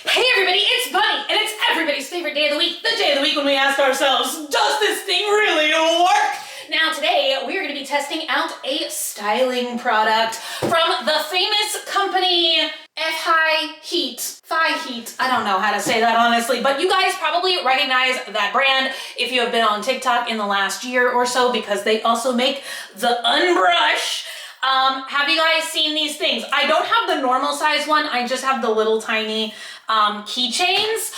Hey everybody, it's Bunny, and it's everybody's favorite day of the week when we ask ourselves, does this thing really work? Now today, we're going to be testing out a styling product from the famous company Fi Heat. I don't know how to say that honestly, but you guys probably recognize that brand if you have been on TikTok in the last year or so, because they also make the Unbrush. Have you guys seen these things? I don't have the normal size one, I just have the little tiny keychains,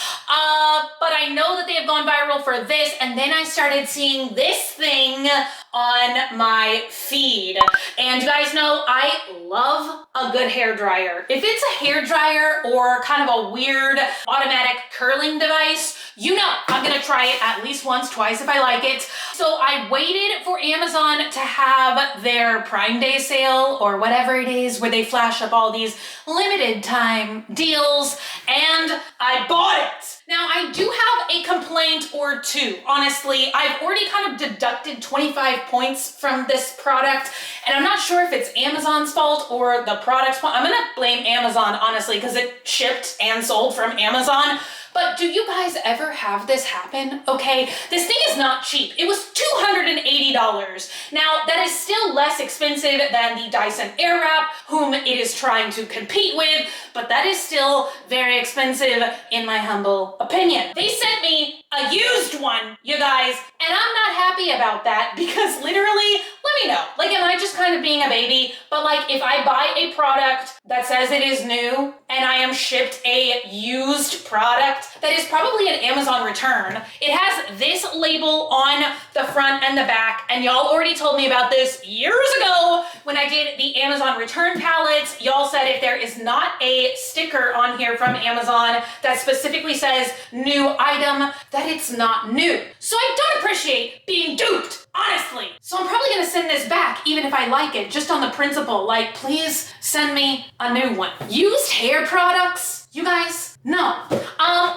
but I know that they have gone viral for this, and then I started seeing this thing on my feed. And you guys know I love a good hair dryer. If it's a hair dryer or kind of a weird automatic curling device, you know I'm gonna try it at least once, twice if I like it. So I waited for Amazon to have their Prime Day sale or whatever it is where they flash up all these limited time deals, and I bought it. Now I do have a complaint or two. Honestly, I've already kind of deducted 25 points from this product, and I'm not sure if it's Amazon's fault or the product's fault. I'm gonna blame Amazon, honestly, because it shipped and sold from Amazon. But do you guys ever have this happen? Okay, this thing is not cheap. It was $280. Now, that is still less expensive than the Dyson Airwrap, whom it is trying to compete with, but that is still very expensive in my humble opinion. They sent me a used one, you guys, and I'm not happy about that because literally, let me know. Like, am I just kind of being a baby? But like, if I buy a product that says it is new and I am shipped a used product that is probably an Amazon return, it has this label on the front and the back, and y'all already told me about this years ago when I did the Amazon return palettes. Y'all said if there is not a sticker on here from Amazon that specifically says new item, that it's not new. So I don't appreciate being duped, honestly. So I'm probably gonna send this back even if I like it, just on the principle, like, please send me a new one. Used hair products, you guys? No.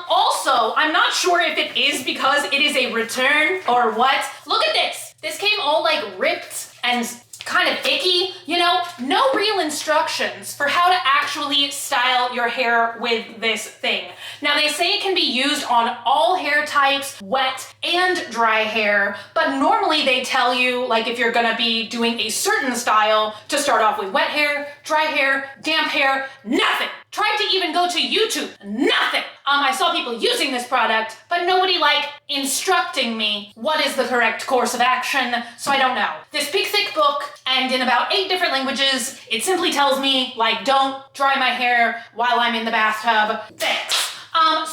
Also, I'm not sure if it is because it is a return or what. Look at this. This came all like ripped and kind of icky, you know, no real instructions for how to actually style your hair with this thing. Now they say it can be used on all hair types, wet and dry hair, but normally they tell you, like, if you're gonna be doing a certain style, to start off with wet hair, dry hair, damp hair, nothing. Tried to even go to YouTube, nothing. I saw people using this product, but nobody like instructing me what is the correct course of action, so I don't know. This big thick book, and in about 8 different languages, it simply tells me, like, don't dry my hair while I'm in the bathtub. Thanks.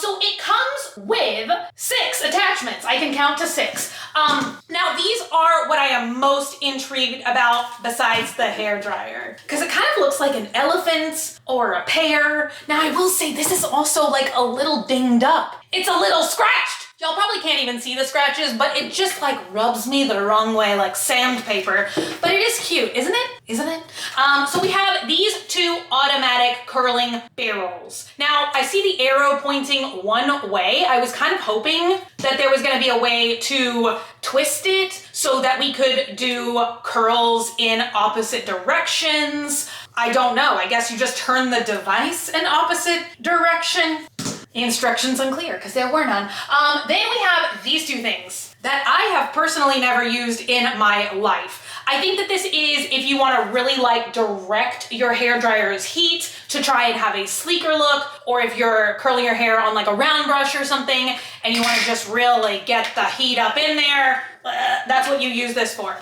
So it comes with 6 attachments. I can count to 6. Now these are what I am most intrigued about besides the hair dryer, because it kind of looks like an elephant or a pear. Now I will say this is also like a little dinged up. It's a little scratched. Y'all probably can't even see the scratches, but it just like rubs me the wrong way, like sandpaper. But it is cute, isn't it? Isn't it? So we have these 2 automatic curling barrels. Now, I see the arrow pointing one way. I was kind of hoping that there was gonna be a way to twist it so that we could do curls in opposite directions. I don't know, I guess you just turn the device in opposite direction. Instructions unclear, because there were none. Then we have these 2 things that I have personally never used in my life. I think that this is if you want to really like direct your hair dryer's heat to try and have a sleeker look, or if you're curling your hair on like a round brush or something and you want to just really get the heat up in there, that's what you use this for.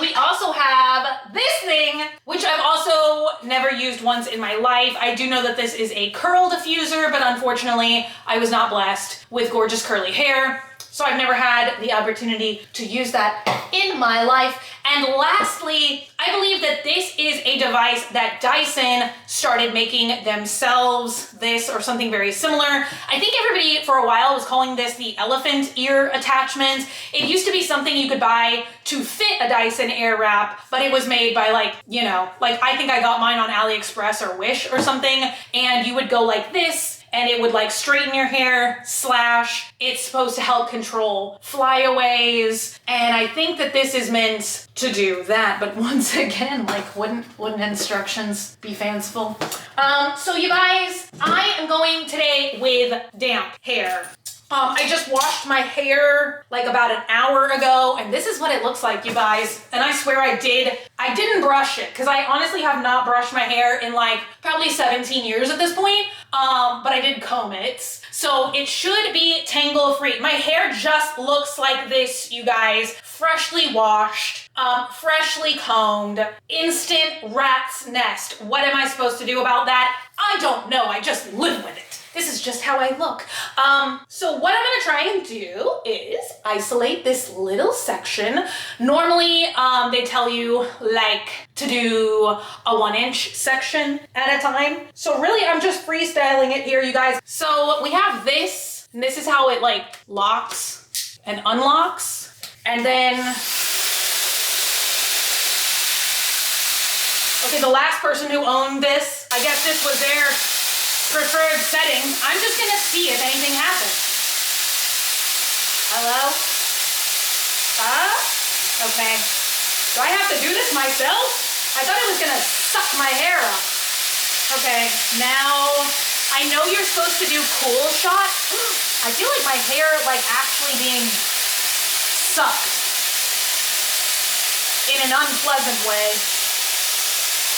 We also have this thing, which I've also never used once in my life. I do know that this is a curl diffuser, but unfortunately I was not blessed with gorgeous curly hair, so I've never had the opportunity to use that in my life. And lastly, I believe that this is a device that Dyson started making themselves, this or something very similar. I think everybody for a while was calling this the elephant ear attachment. It used to be something you could buy to fit a Dyson Airwrap, but it was made by like, you know, like I think I got mine on AliExpress or Wish or something, and you would go like this, and it would like straighten your hair, slash. It's supposed to help control flyaways, and I think that this is meant to do that, but once again, like wouldn't instructions be fanciful? So you guys, I am going today with damp hair. I just washed my hair like about an hour ago, and this is what it looks like, you guys. And I swear I didn't brush it, because I honestly have not brushed my hair in like probably 17 years at this point, but I did comb it. So it should be tangle free. My hair just looks like this, you guys. Freshly washed, freshly combed, instant rat's nest. What am I supposed to do about that? I don't know, I just live with it. This is just how I look. So what I'm gonna try and do is isolate this little section. Normally, they tell you like to do a 1-inch section at a time. So really, I'm just freestyling it here, you guys. So we have this, and this is how it like locks and unlocks. And then, okay, the last person who owned this, I guess this was their preferred setting. I'm just gonna see if anything happens. Hello? Okay. Do I have to do this myself? I thought it was gonna suck my hair up. Okay, now I know you're supposed to do cool shot. I feel like my hair like actually being sucked in an unpleasant way.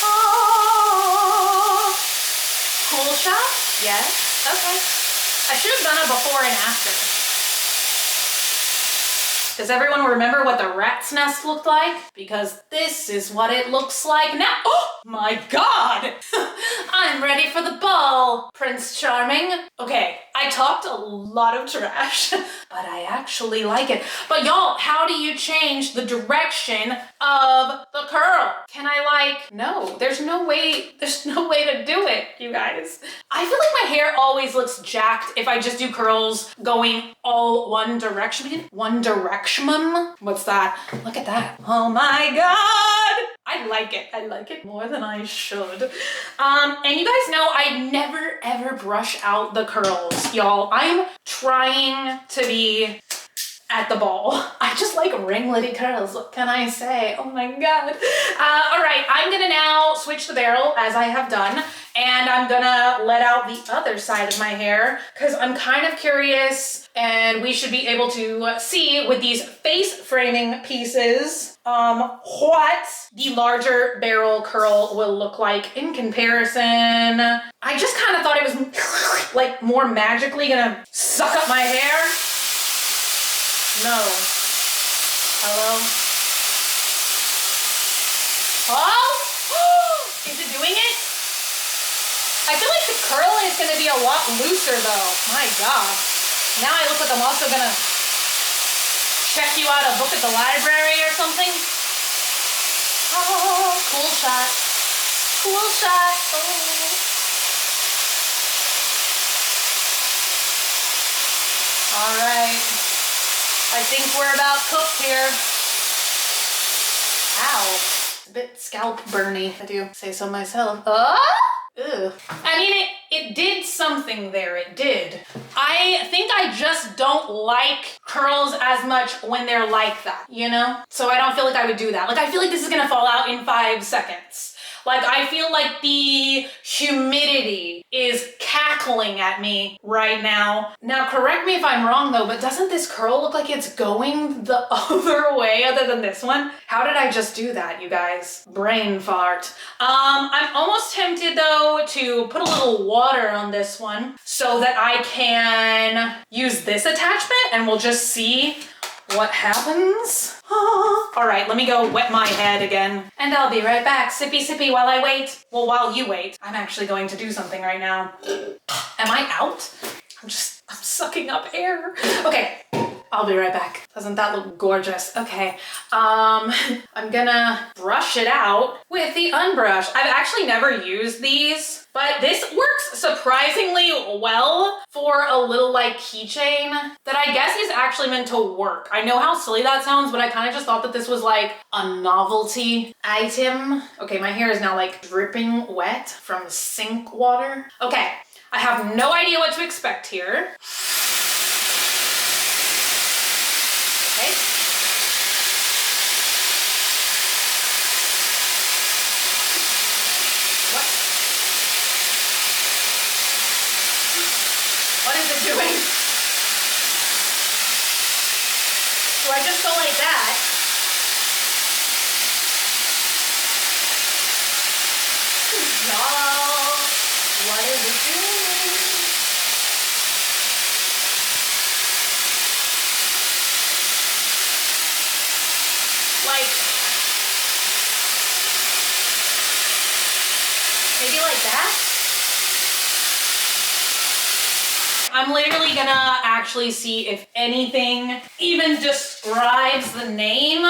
Oh. Cool shot? Yes. Okay. I should have done a before and after. Does everyone remember what the rat's nest looked like? Because this is what it looks like now. Oh my God! I'm ready for the ball, Prince Charming. Okay, I talked a lot of trash, but I actually like it. But y'all, how do you change the direction of the curl? Can I like, no, there's no way to do it, you guys. I feel like my hair always looks jacked if I just do curls going all one direction. One direction? What's that? Look at that. Oh my God! I like it. I like it more than I should. And you guys know I never ever brush out the curls, y'all. I'm trying to be at the ball. I just like ringlety curls, what can I say? Oh my God. All right, I'm gonna now switch the barrel as I have done, and I'm gonna let out the other side of my hair because I'm kind of curious, and we should be able to see with these face framing pieces what the larger barrel curl will look like in comparison. I just kind of thought it was like more magically gonna suck up my hair. No. Hello? Oh! Is it doing it? I feel like the curl is gonna be a lot looser though. My God. Now I look like I'm also gonna check you out a book at the library or something. Oh, cool shot. Cool shot. Oh. All right. I think we're about cooked here. Ow. It's a bit scalp burny, if I do say so myself. Ugh. I mean, it did something there, it did. I think I just don't like curls as much when they're like that, you know? So I don't feel like I would do that. Like, I feel like this is gonna fall out in 5 seconds. Like, I feel like the humidity is cackling at me right now. Now, correct me if I'm wrong though, but doesn't this curl look like it's going the other way other than this one? How did I just do that, you guys? Brain fart. I'm almost tempted though to put a little water on this one so that I can use this attachment and we'll just see what happens. All right, let me go wet my head again. And I'll be right back. Sippy sippy while I wait. Well, while you wait. I'm actually going to do something right now. Am I out? I'm sucking up air. Okay, I'll be right back. Doesn't that look gorgeous? Okay, I'm gonna brush it out with the unbrush. I've actually never used these, but this works surprisingly well for a little like keychain that I guess is actually meant to work. I know how silly that sounds, but I kind of just thought that this was like a novelty item. Okay, my hair is now like dripping wet from sink water. Okay. I have no idea what to expect here. Okay. What is it doing? Do I just go like that? Y'all, what is it doing? Like, maybe like that? I'm literally gonna actually see if anything even describes the name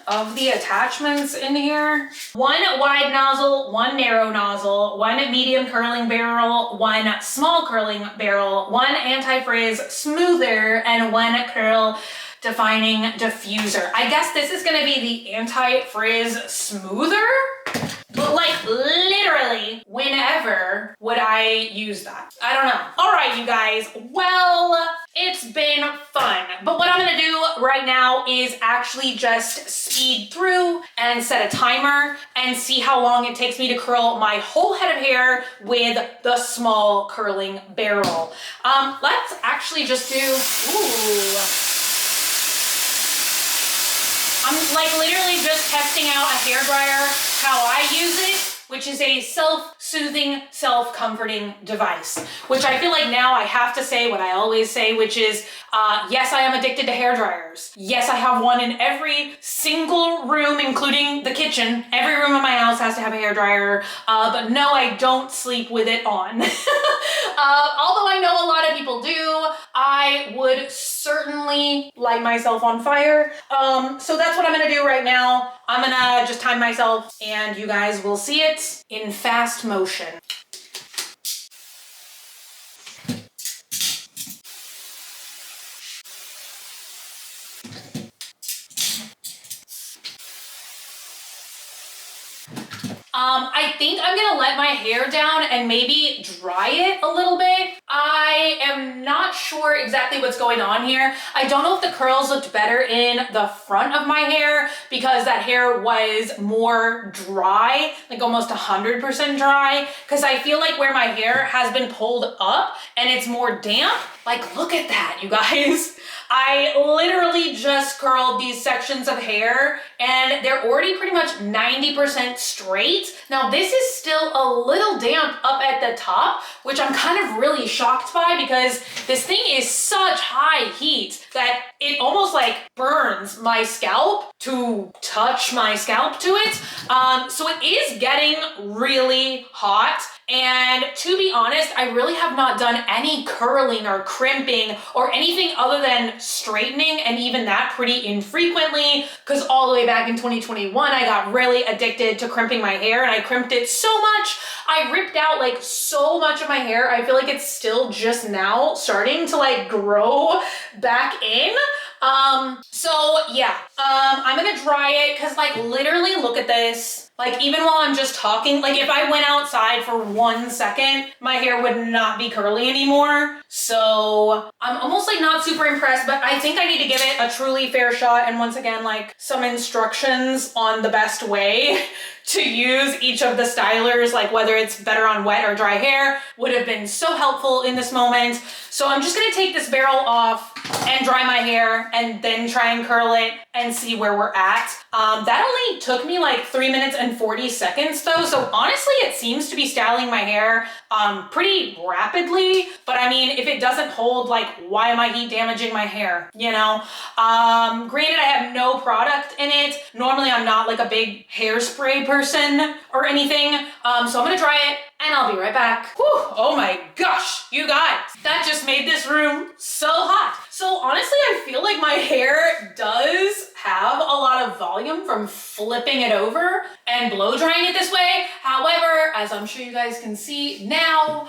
of the attachments in here. One wide nozzle, one narrow nozzle, one medium curling barrel, one small curling barrel, one anti-frizz smoother, and one curl defining diffuser. I guess this is gonna be the anti-frizz smoother, but like literally whenever would I use that? I don't know. All right, you guys, well, it's been fun, but what I'm gonna do right now is actually just speed through and set a timer and see how long it takes me to curl my whole head of hair with the small curling barrel. Let's actually just do, I'm like literally just testing out a hairdryer, how I use it, which is a self-soothing, self-comforting device, which I feel like now I have to say what I always say, which is, yes, I am addicted to hairdryers. Yes, I have one in every single room, including the kitchen. Every room in my house has to have a hairdryer, but no, I don't sleep with it on. Although I know a lot of people do, I would certainly light myself on fire. So that's what I'm gonna do right now. I'm gonna just time myself and you guys will see it in fast motion. I think I'm gonna let my hair down and maybe dry it a little bit. I am not sure exactly what's going on here. I don't know if the curls looked better in the front of my hair because that hair was more dry, like almost 100% dry, because I feel like where my hair has been pulled up and it's more damp, like look at that, you guys. I literally just curled these sections of hair and they're already pretty much 90% straight. Now this is still a little damp up at the top, which I'm kind of really shocked by because this thing is such high heat that it almost like burns my scalp to touch my scalp to it. So it is getting really hot. And to be honest, I really have not done any curling or crimping or anything other than straightening, and even that pretty infrequently, because all the way back in 2021, I got really addicted to crimping my hair and I crimped it so much. I ripped out like so much of my hair. I feel like it's still just now starting to like grow back in. So yeah, I'm gonna dry it because like literally look at this. Like even while I'm just talking, like if I went outside for 1 second, my hair would not be curly anymore. So I'm almost like not super impressed, but I think I need to give it a truly fair shot. And once again, like some instructions on the best way to use each of the stylers, like whether it's better on wet or dry hair, would have been so helpful in this moment. So I'm just gonna take this barrel off and dry my hair and then try and curl it and see where we're at. That only took me like 3 minutes and 40 seconds though. So honestly, it seems to be styling my hair pretty rapidly. But I mean, if it doesn't hold, like, why am I heat damaging my hair? You know? Granted, I have no product in it. Normally, I'm not like a big hairspray person or anything. So I'm gonna dry it and I'll be right back. Whew, oh my gosh, you guys, that just made this room so hot. So honestly, I feel like my hair does have a lot of volume from flipping it over and blow drying it this way. However, as I'm sure you guys can see now,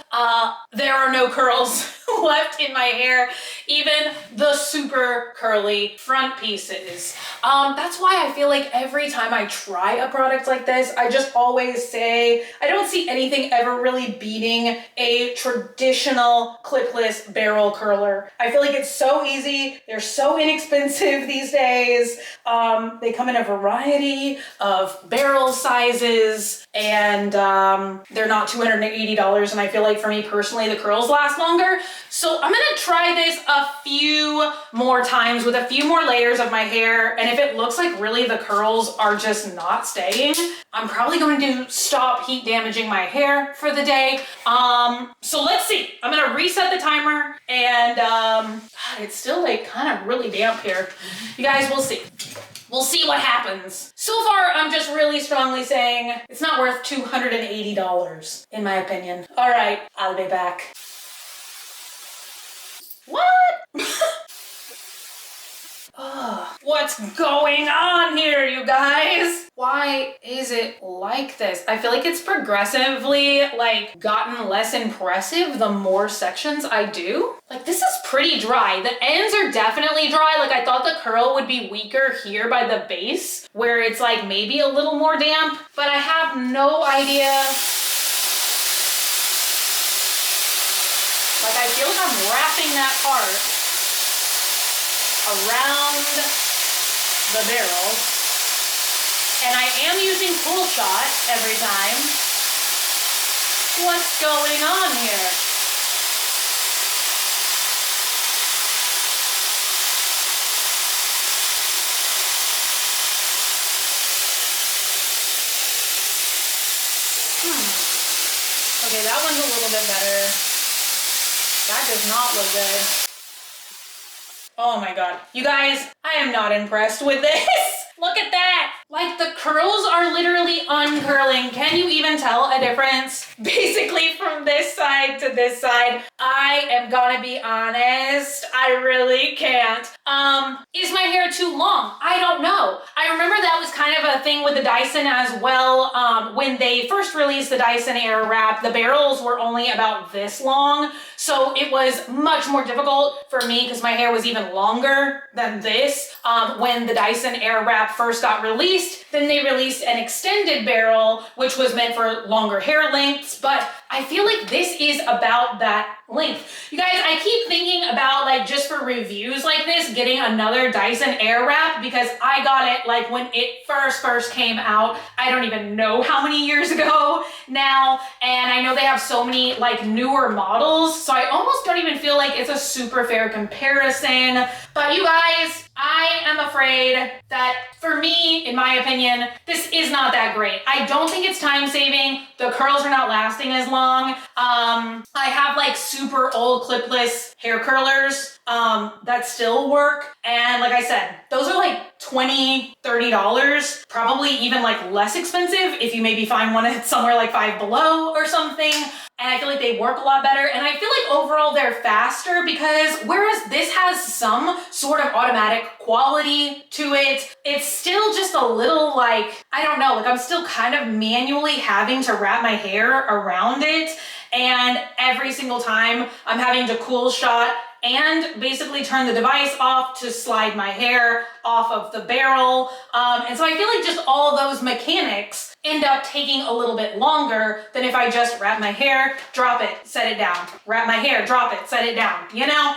there are no curls left in my hair, even the super curly front pieces. That's why I feel like every time I try a product like this, I just always say, I don't see anything ever really beating a traditional clipless barrel curler. I feel like it's so easy. They're so inexpensive these days. They come in a variety of barrel sizes, and they're not $280. And I feel like for me personally, the curls last longer. So I'm gonna try this a few more times with a few more layers of my hair. And if it looks like really the curls are just not staying, I'm probably going to stop heat damaging my hair for the day. So let's see. I'm gonna reset the timer, and God, it's still like kind of really damp here. You guys, we'll see. We'll see what happens. So far, I'm just really strongly saying it's not worth $280, in my opinion. All right, I'll be back. What? What's going on here, you guys? Why is it like this? I feel like it's progressively like gotten less impressive the more sections I do. Like, this is pretty dry. The ends are definitely dry. Like, I thought the curl would be weaker here by the base, where it's like maybe a little more damp, but I have no idea. Like, I feel like I'm wrapping that part around the barrel, and I am using pull shot every time. What's going on here? Okay, that one's a little bit better. That does not look good. Oh my God. You guys, I am not impressed with this. Look at that. Like, the curls are literally uncurling. Can you even tell a difference? Basically from this side to this side. I am gonna be honest, I really can't. Is my hair too long? I don't know. I remember that was kind of a thing with the Dyson as well. When they first released the Dyson Airwrap, the barrels were only about this long. So it was much more difficult for me because my hair was even longer than this. When the Dyson Airwrap first got released, then they released an extended barrel, which was meant for longer hair lengths. But I feel like this is about that length. You guys, I keep thinking about, like, just for reviews like this, getting another Dyson Airwrap, because I got it like when it first came out. I don't even know how many years ago now, and I know they have so many like newer models, so I almost don't even feel like it's a super fair comparison. But you guys, I am afraid that for me, in my opinion, this is not that great. I don't think it's time saving. The curls are not lasting as long. I have like super old clipless hair curlers that still work. And like I said, those are like $20, $30, probably even like less expensive if you maybe find one at somewhere like Five Below or something. And I feel like they work a lot better. And I feel like overall they're faster, because whereas this has some sort of automatic quality to it, it's still just a little like, I don't know, like I'm still kind of manually having to wrap my hair around it. And every single time I'm having to cool shot and basically turn the device off to slide my hair off of the barrel. And so I feel like just all those mechanics end up taking a little bit longer than if I just wrap my hair, drop it, set it down, wrap my hair, drop it, set it down, you know?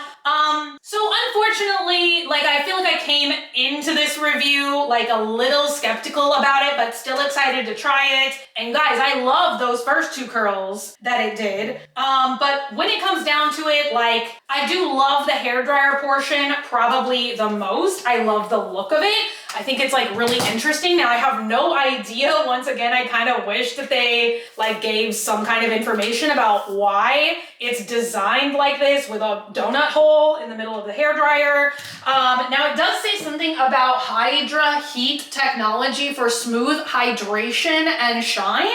So unfortunately, like I feel like I came into this review like a little skeptical about it, but still excited to try it. And guys, I love those first two curls that it did. But when it comes down to it, like I do love the hairdryer portion probably the most. I love the look of it. I think it's like really interesting. Now I have no idea. Once again, I kind of wish that they like gave some kind of information about why it's designed like this with a donut hole in the middle of the hairdryer. Now it does say something about Hydra heat technology for smooth hydration and shine.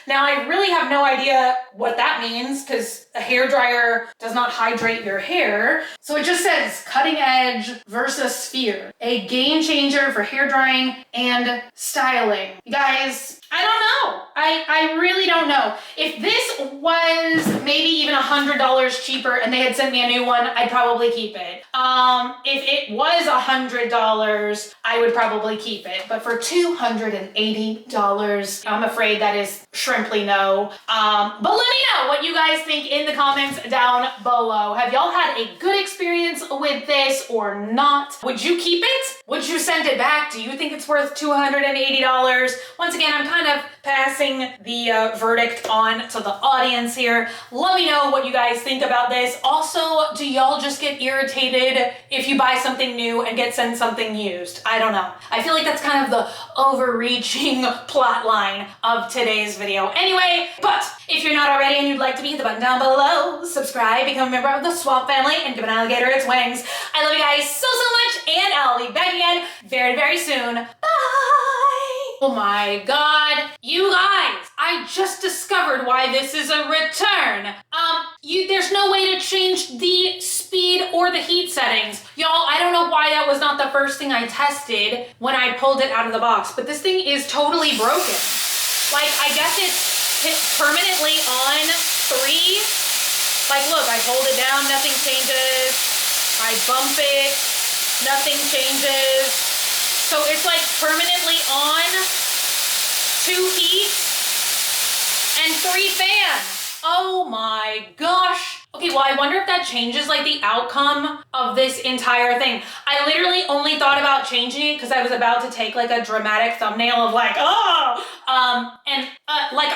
Now, I really have no idea what that means, because a hairdryer does not hydrate your hair. So it just says cutting edge Versasphere, a game changer for hair drying and styling. You guys, I don't know. I really don't know. If this was maybe even $100 cheaper and they had sent me a new one, I'd probably keep it. If it was $100, I would probably keep it. But for $280, I'm afraid that is shrimply no. But let me know what you guys think in the comments down below. Have y'all had a good experience with this or not? Would you keep it? Would you send it back? Do you think it's worth $280? Once again, I'm kind of passing the verdict on to the audience here. Let me know what you guys think about this. Also, do y'all just get irritated if you buy something new and get sent something used? I don't know. I feel like that's kind of the overreaching plot line of today's video. Anyway, but if you're not already and you'd like to be, hit the button down below, subscribe, become a member of the Swamp family, and give an alligator its wings. I love you guys so much, and I'll be back again very soon. Bye! Oh my god. You guys, I just discovered why this is a return. There's no way to change the speed or the heat settings. Y'all, I don't know why that was not the first thing I tested when I pulled it out of the box, but this thing is totally broken. Like, I guess it's hit permanently on 3. Like, look, I hold it down, nothing changes. I bump it, nothing changes. So it's like permanently on 2 heat and 3 fan. Oh my gosh. Okay, well, I wonder if that changes like the outcome of this entire thing. I literally only thought about changing it because I was about to take like a dramatic thumbnail of like, oh,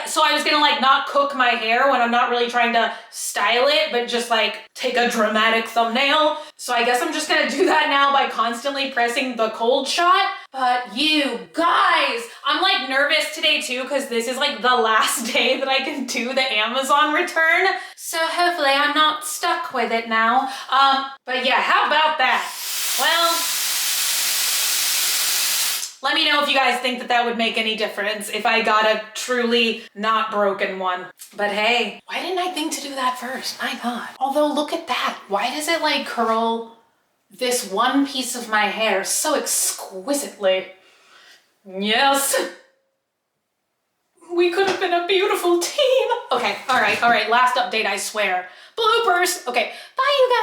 so I was gonna like not cook my hair when I'm not really trying to style it, but just like take a dramatic thumbnail. So I guess I'm just gonna do that now by constantly pressing the cold shot. But you guys, I'm like nervous today too because this is like the last day that I can do the Amazon return. So hopefully I'm not stuck with it now. But yeah, how about that? Well, let me know if you guys think that that would make any difference if I got a truly not broken one. But hey, why didn't I think to do that first? My god. Although look at that. Why does it like curl this one piece of my hair so exquisitely? Yes. We could have been a beautiful team. Okay, all right. Last update, I swear. Bloopers. Okay, bye you guys.